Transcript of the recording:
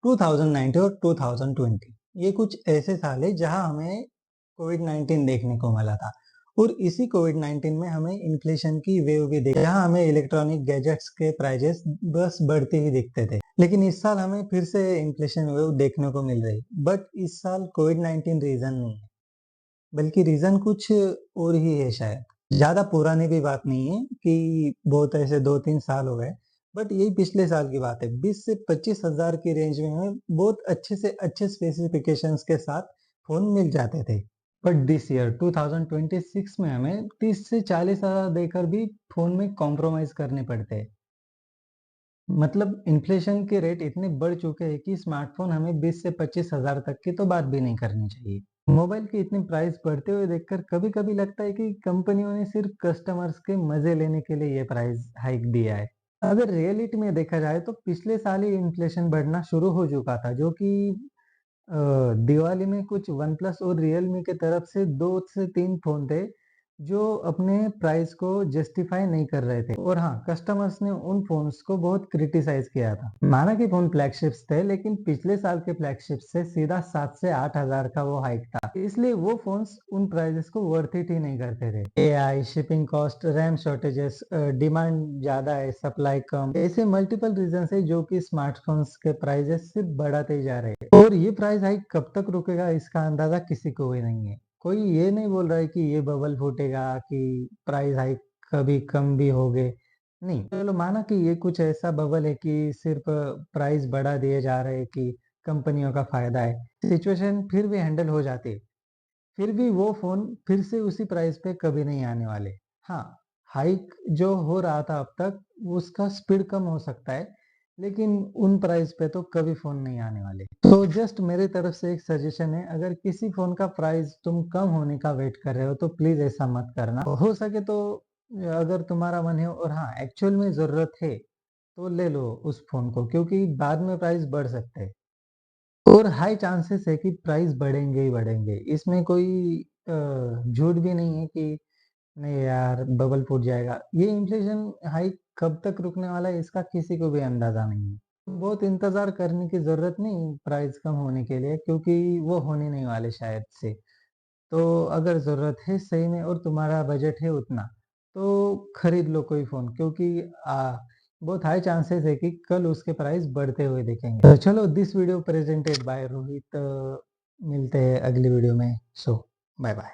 2019 और 2020 ये कुछ ऐसे साल है जहां हमें कोविड-19 देखने को मिला था और इसी कोविड-19 में हमें इन्फ्लेशन की वेव भी देखी जहां हमें इलेक्ट्रॉनिक गैजेट्स के प्राइजेस बस बढ़ते ही दिखते थे। लेकिन इस साल हमें फिर से इन्फ्लेशन वेव देखने को मिल रही, बट इस साल कोविड-19 रीजन नहीं है, बल्कि रीजन कुछ और ही है शायद। ज़्यादा पुरानी भी बात नहीं है कि बहुत ऐसे 2-3 साल हो गए, बट यही पिछले साल की बात है। 20 से 25 हज़ार की रेंज में हमें बहुत अच्छे से अच्छे स्पेसिफिकेशंस के साथ फ़ोन मिल जाते थे। बट दिस ईयर 2026 में हमें 30 से 40 हज़ार देकर भी फ़ोन में कॉम्प्रोमाइज़ करने पड़ते हैं। मतलब इन्फ्लेशन के रेट इतने बढ़ चुके हैं कि स्मार्टफ़ोन हमें 20 से 25 हज़ार तक की तो बात भी नहीं करनी चाहिए। मोबाइल के इतने प्राइस बढ़ते हुए देखकर कभी-कभी लगता है कि कंपनियों ने सिर्फ कस्टमर्स के मज़े लेने के लिए ये प्राइस हाइक दिया है। अगर रियलिटी में देखा जाए तो पिछले साल ही इन्फ्लेशन बढ़ना शुरू हो चुका था, जो कि दिवाली में कुछ वन प्लस और रियलमी के तरफ से 2 से 3 फ़ोन थे, जो अपने प्राइस को जस्टिफाई नहीं कर रहे थे और हाँ, कस्टमर्स ने उन फ़ोन्स को बहुत क्रिटिसाइज़ किया था। माना कि फ़ोन फ्लैगशिप्स थे, लेकिन पिछले साल के फ्लैगशिप से सीधा 7 से 8 हज़ार का वो हाइक था। इसलिए वो फ़ोन्स उन प्राइसेस को वर्थ इट ही नहीं करते थे। AI, shipping cost, RAM shortages, demand ज़्यादा है, सप्लाई कम, ऐसे मल्टीपल रीज़न्स है जो कि स्मार्टफ़ोन्स के प्राइसेस सिर्फ बढ़ाते ही जा रहे हैं। और ये प्राइस हाइक कब तक रुकेगा इसका अंदाज़ा किसी को भी नहीं है। कोई ये नहीं बोल रहा है कि ये बबल फूटेगा, कि प्राइस हाइक कभी कम भी होंगे। नहीं, चलो माना कि ये कुछ ऐसा बबल है कि सिर्फ प्राइस बढ़ा दिए जा रहे हैं कि कंपनियों का फ़ायदा है। सिचुएशन फिर भी हैंडल हो जाती है। फिर भी वो फ़ोन फिर से उसी प्राइस पे कभी नहीं आने वाले। हाँ, हाइक जो हो रहा था अब तक, उसका स्पीड कम हो सकता है, लेकिन उन प्राइस पे तो कभी फ़ोन नहीं आने वाले। तो जस्ट मेरी तरफ से एक सजेशन है, अगर किसी फ़ोन का प्राइस तुम कम होने का वेट कर रहे हो, तो प्लीज़ ऐसा मत करना। हो सके तो अगर तुम्हारा मन है और हाँ, एक्चुअल में ज़रूरत है, तो ले लो उस फ़ोन को, क्योंकि बाद में प्राइस बढ़ सकते हैं। और हाई चांसेस है कि प्राइस बढ़ेंगे ही बढ़ेंगे। इसमें कोई झूठ भी नहीं है कि नहीं यार बबल फूट जाएगा। ये इन्फ्लेशन हाइक कब तक रुकने वाला है इसका किसी को भी अंदाज़ा नहीं है। बहुत इंतज़ार करने की ज़रूरत नहीं प्राइस कम होने के लिए, क्योंकि वो होने नहीं वाले शायद से। तो अगर ज़रूरत है सही में और तुम्हारा बजट है उतना, तो खरीद लो कोई फ़ोन, क्योंकि बहुत हाई चांसेस है कि कल उसके प्राइस बढ़ते हुए दिखेंगे। तो चलो, this video presented by Rohit. मिलते हैं अगली वीडियो में। सो बाय बाय।